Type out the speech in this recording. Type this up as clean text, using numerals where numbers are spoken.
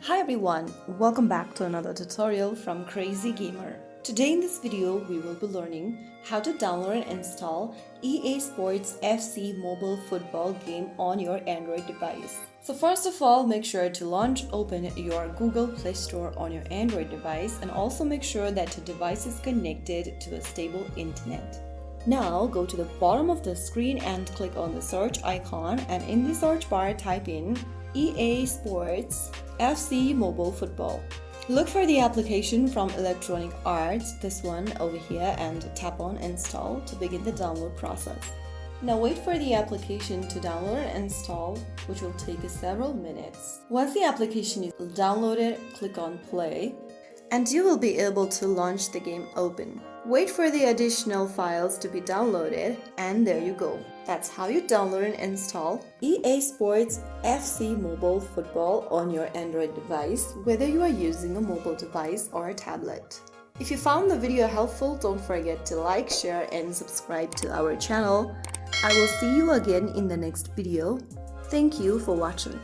Hi everyone, welcome back to another tutorial from Crazy Gamer. Today in this video we will be learning how to download and install EA Sports FC mobile football game on your Android device. So first of all, make sure to open your Google Play Store on your Android device and also make sure that your device is connected to a stable internet. Now go to the bottom of the screen and click on the search icon, and in the search bar type in EA Sports FC Mobile Football. Look for the application from Electronic Arts, this one over here, and tap on install to begin the download process. Now wait for the application to download and install, which will take several minutes. Once the application is downloaded, click on play and you will be able to launch the game open. Wait for the additional files to be downloaded and there you go. That's how you download and install EA Sports FC Mobile Football on your Android device, whether you are using a mobile device or a tablet. If you found the video helpful, don't forget to like, share and subscribe to our channel. I will see you again in the next video. Thank you for watching.